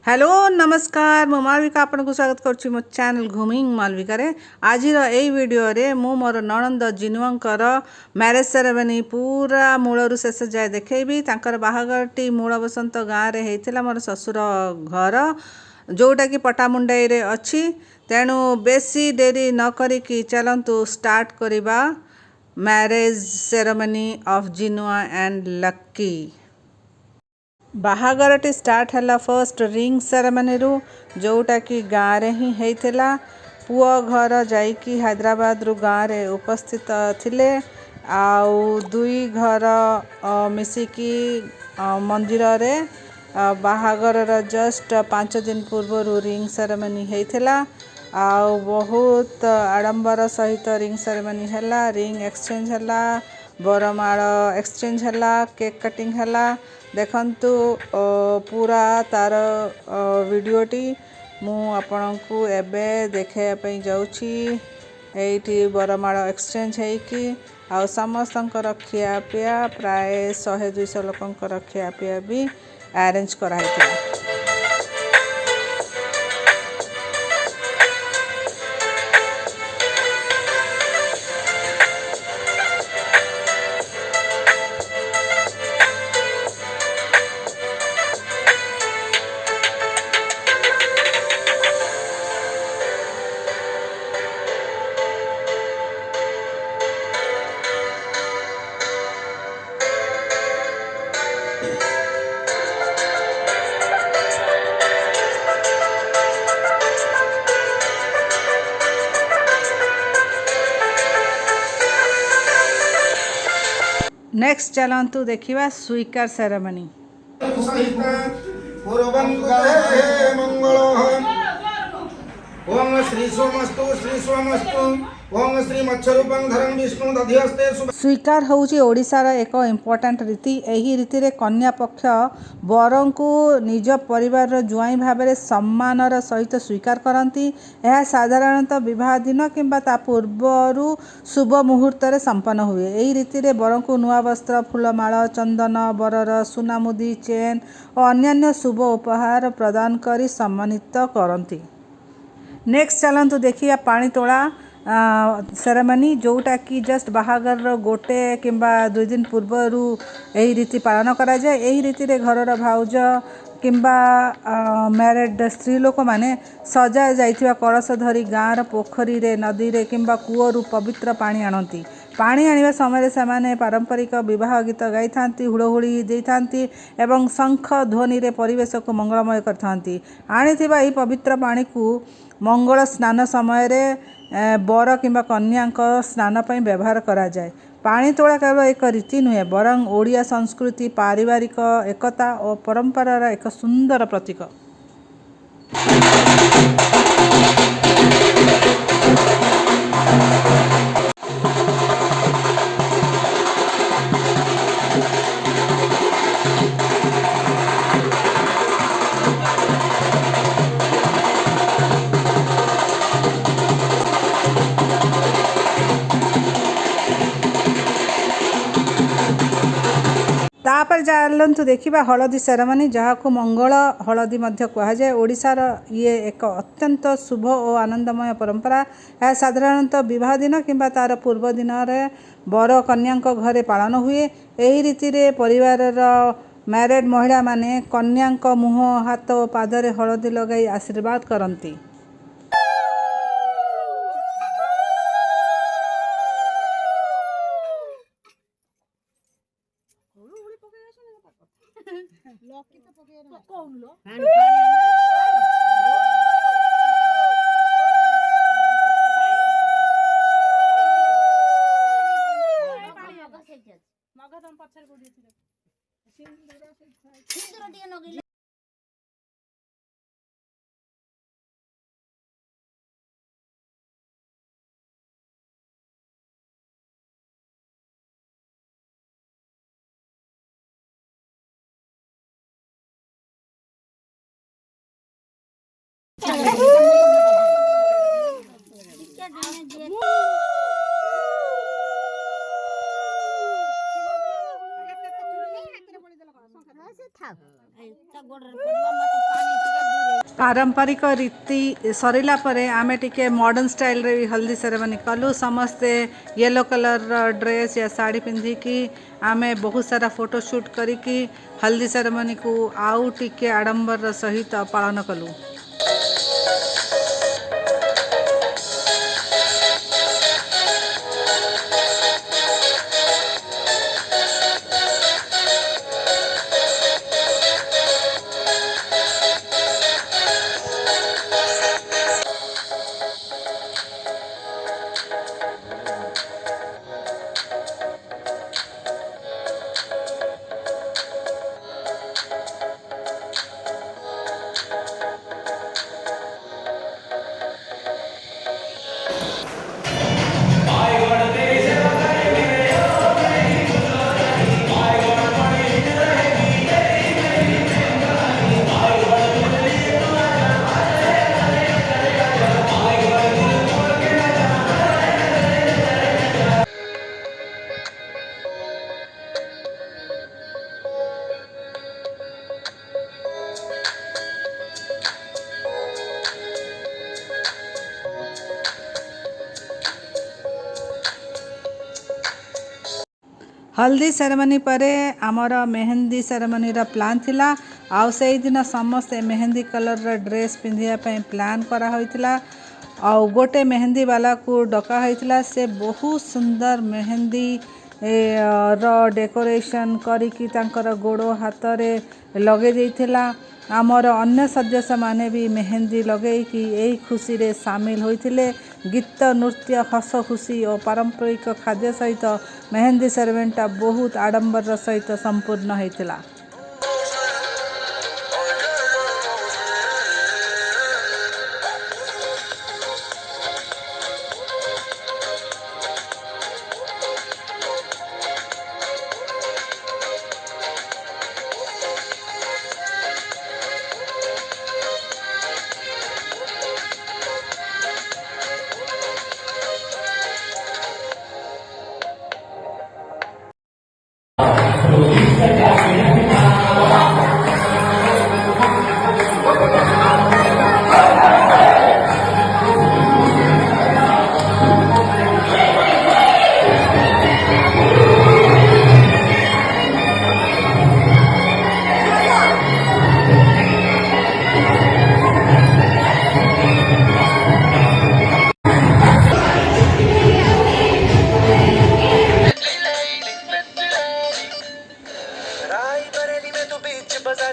Hello नमस्कार मु मालविका आपन को स्वागत करछि मो चैनल घूमिंग मालविका रे आज एई वीडियो रे मु मोर ननंद जिनुअंकर मैरेज सेरेमनी पूरा मूलरु शेष जाय देखैबी तांकर बाहागरटी मूल बसंत गाँ रे हेतिला मोर ससुर घर जोटा कि पटामुंडाई रे अछि तेणु बेसी देरी न करिकी चलंतु स्टार्ट करिबा marriage ceremony of Jinua and Lucky. बाहागरटी स्टार्ट है फर्स्ट रिंग सेरेमनी रु जोटा कि गाँव रे ही हेतिला पुओ घर जाइकी हैदराबाद रु गाँव रे उपस्थित थिले आउ दुई घर मिसिकी मंदिर रे बाहागर जस्ट 5 दिन पूर्व रिंग सेरेमनी हेतिला आउ बहुत आडंबर सहित रिंग सेरेमनी हैला रिंग एक्सचेंज हैला बरमाल एक्सचेंज हैला केक कटिंग हैला देखंतु पूरा तार वीडियोटी मु आपनकु एबे देखै पई जाउछि एठी बरमाल एक्सचेंज है कि आ समस्तंकर खिया पिया प्राय 100-200 लोकंकर खिया पिया भी अरेंज कराइथिला। नेक्स्ट चलंतु देखिबा स्वीकार सेरेमनी। ओम श्री सोमस्तु ओम श्री मच्छरूपं धरं विष्णु दधिहस्ते। स्वीकार होउची ओडिशार एक इम्पोर्टेंट रीति। एही रीति रे कन्या पक्ष बरंकु निज परिवार जुआई भाबरे सम्मानर सहित स्वीकार करंती। यह साधारणतः विवाह दिन किंबा ता पूर्वरु शुभ मुहूर्त रे संपन्न हुए। एही रीति रे बरंकु नुआ वस्त्र फूलमाଳ चंदन बरर सुना मुदी चेन और अन्यान्य शुभ उपहार प्रदान करी सम्मानित करंती। नेक्स्ट चलंतु देखिया पानी तोला सेरेमनी जोटा कि जस्ट बाहागर गोटे किंबा 2 दिन पूर्वरु एही रीति पालन करा जाए। एही रीति रे घरर भाउज किंबा मैरिड स्त्री लोक माने सजा जाइथिबा कलश धरी गाँर पोखरी रे नदी रे किंबा कूअरु पवित्र पानी आनती। पानी आनिबा समय से पारंपरिक विवाह गीत गाई थांती हुड़हुड़ी दे थांती एवं शंख ध्वनि रे परिवेश को मंगलमय कर थांती। आनिथिबा एही पवित्र पानी को मंगल स्नान समय रे बर किंबा कन्या स्नान पर व्यवहार करा जाए। पानी तोला केवल एक रीति नुहे बरं ओडिया संस्कृति पारिवारिक एकता और परंपरार एक सुंदर प्रतीक। तापर चलतु देखा हलदी सेरेमनी जहाँ को मंगल हलदी कह जाए। ओडिशार ये एक अत्यंत शुभ और आनंदमय परंपरा। यह साधारणतः विवाह दिन किंबा तार पूर्व दिन बर कन्या घरे पालन हुए। एही रीति रे परिवार मैरिड महिला माने कन्या मुह हाथ और पादरे हलदी लगाई आशीर्वाद करती। पारंपरिक रीति सरिला परे आमे टिके मॉडर्न स्टाइल रे हल्दी सेरेमनी कलु समस्ते येलो कलर ड्रेस या साड़ी पिंधि की आमे बहुत सारा फोटो शूट करिकी हल्दी सेरेमनी को आउ टिके आडंबर सहित पालन कलु। हल्दी सेरेमनी परे आमर मेहंदी सेरेमनी प्लान थिला आउ से दिन समस्ते मेहंदी कलर ड्रेस पिंधिया प्लान करा होइतिला आउ गोटे मेहंदी वाला को डका होइतिला से बहुत सुंदर मेहंदी डेकोरेशन करिकी तांकर गोड़ो हाथ रे लगे देइथिला। आमर अन्य सदस्य माने भी मेहंदी लगेकी यही खुशी रे शामिल होइथिले। गीत नृत्य हस खुशी और पारंपरिक खाद्य सहित मेहंदी सेरेमनीटा बहुत आडंबर सहित संपूर्ण होइथिला।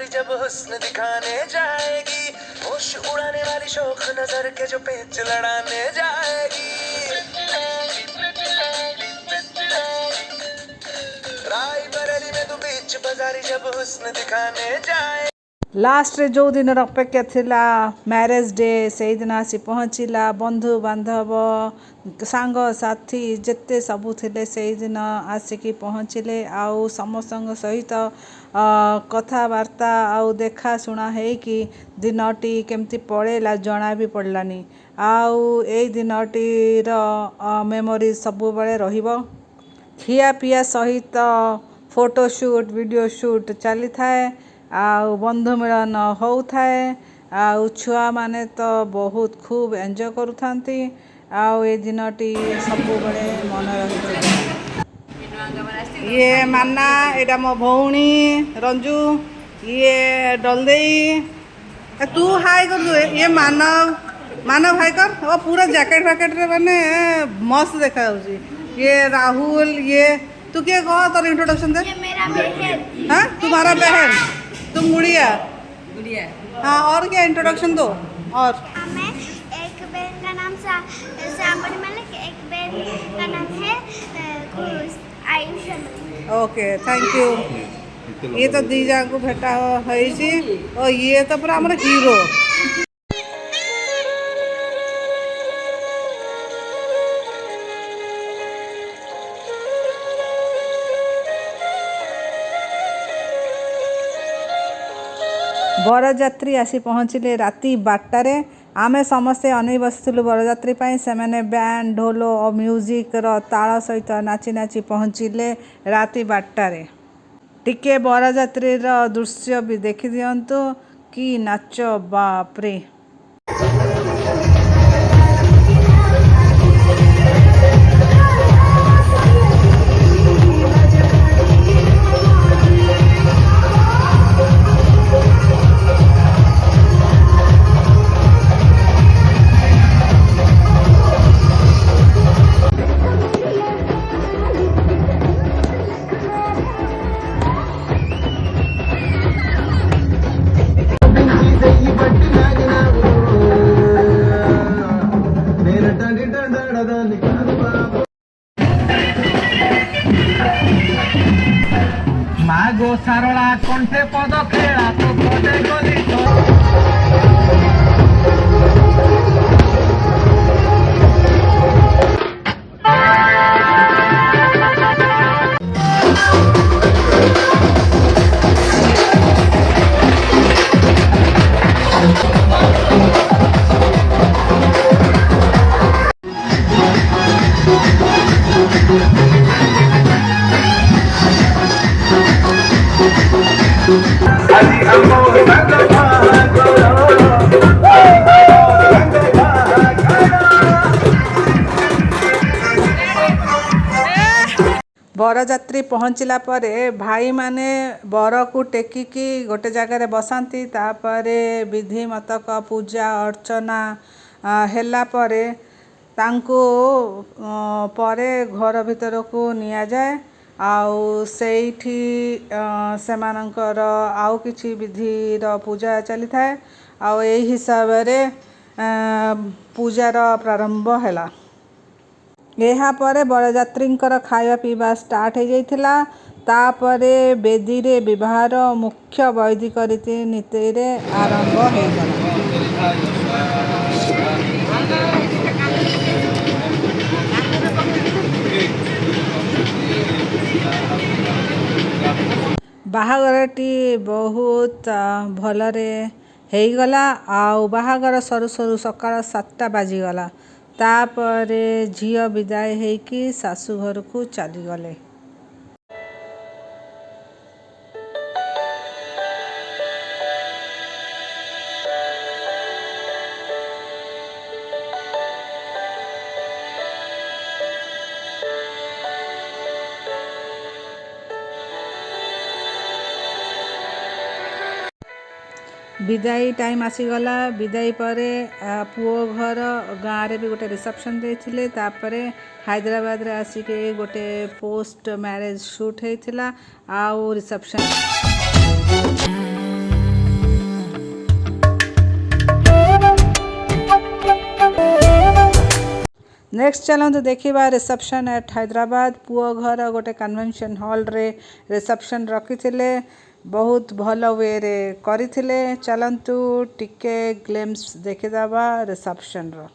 जब हुस्न दिखाने जाएगी, होश उड़ाने वाली शौक नजर के जो पेच लड़ाने जाएगी। रायबरेली में तू बीच बाजारी जब हुस्न दिखाने जाए। लास्ट रे जो दिन अपेक्षा थिला मैरेज डे से दिन आसी पहुँचला। बंधु बांधव सांग साथी जिते सबू थिले से दिन आसिकी पहुँचले। आउ समस्त सहित कथबार्ता आउ देखा शुणा है कि दिनटी केमती पड़ेला जना भी पड़लानी। आउ ए दिनटीर मेमोरी सबु बड़े रहिबो। खिया पिया सहित फोटोशूट वीडियो शूट चली थाए। आउ बंधु मिलन हो थाए। आउ छुआ माने तो बहुत खूब एंजॉय करुथांती। आउ ए दिनटी सबु बड़े मन रही। ये माना एटा मो भौणी रंजू ये डलदेई तू हाय कर दे। ये मानव मानव हाय कर। वो पूरा जैकेट वैकेट रे माने मस्त देखा होची। ये राहुल ये तू क्या कह तोर इंट्रोडक्शन दे। ये मेरा बहन। हाँ तुम्हारा बहन तुम गुड़िया। गुड़िया हाँ और क्या इंट्रोडक्शन दो। और मैं एक बहन का नाम श्यामणी मलिक, एक बहन का नाम है आयुष। Okay thank you. ये तो दीजा को भेटा है और ये तो पूरा हमारा हीरो। बरजात्री आसी पहुँचले राति 12टारे। आमे समस्ते अनै बसिलु बरजात्री से मैंने बैंड ढोलो और म्यूजिक ताल सहित नाची नाची पहुँचले राति 12टारे। टिके बरजात्री दृश्य भी देखी दिंतु କି ନାଚ ବାପରେ। ମାଗୋ ସାରଳା କଣ୍ଠେ ପଦ ଖେଳା ତ ପଦେ ଗଲି ବରଯାତ୍ରୀ ପହଞ୍ଚିଲା ପରେ ଭାଇମାନେ ବରକୁ ଟେକିକି ଗୋଟେ ଜାଗାରେ ବସାନ୍ତି। ତାପରେ ବିଧି ମତକ ପୂଜା ଅର୍ଚ୍ଚନା ହେଲା ପରେ ତାଙ୍କୁ ପରେ ଘର ଭିତରକୁ ନିଆଯାଏ। ଆଉ ସେଇଠି ସେମାନଙ୍କର ଆଉ କିଛି ବିଧିର ପୂଜା ଚାଲିଥାଏ। ଆଉ ଏହି ହିସାବରେ ପୂଜାର ପ୍ରାରମ୍ଭ ହେଲା। ଏହାପରେ ବରଯାତ୍ରୀଙ୍କର ଖାଇବା ପିଇବା ଷ୍ଟାର୍ଟ ହେଇଯାଇଥିଲା। ତାପରେ ବେଦୀରେ ବିବାହର ମୁଖ୍ୟ ବୈଦିକ ରୀତିନୀତିରେ ଆରମ୍ଭ ହେଇଗଲା। ବାହାଘରଟି ବହୁତ ଭଲରେ ହେଇଗଲା। ଆଉ ବାହାଘର ସରୁ ସରୁ ସକାଳ 7ଟା ବାଜିଗଲା। ତାପରେ ଝିଅ ବିଦାୟ ହେଇକି ଶାଶୁ ଘରକୁ ଚାଲିଗଲେ। ବିଦାଇ ଟାଇମ୍ ଆସିଗଲା। ବିଦାଇ ପରେ ପୁଅ ଘର ଗାଁରେ ବି ଗୋଟେ ରିସେପ୍ସନ୍ ଦେଇଥିଲେ। ତାପରେ ହାଇଦ୍ରାବାଦରେ ଆସିକି ଗୋଟେ ପୋଷ୍ଟ ମ୍ୟାରେଜ୍ ସୁଟ୍ ହେଇଥିଲା ଆଉ ରିସେପ୍ସନ୍। ନେକ୍ସଟ ଚାଲନ୍ତୁ ଦେଖିବା ରିସେପ୍ସନ୍ ଏଟ୍ ହାଇଦ୍ରାବାଦ। ପୁଅ ଘର ଗୋଟେ କନଭେନସନ୍ ହଲ୍ରେ ରିସେପ୍ସନ୍ ରଖିଥିଲେ। ବହୁତ ଭଲ ୱେରେ କରିଥିଲେ। ଚାଲନ୍ତୁ ଟିକେ ଗ୍ଲିମ୍ସ ଦେଖିଦେବା ରିସେପ୍ସନ୍ର।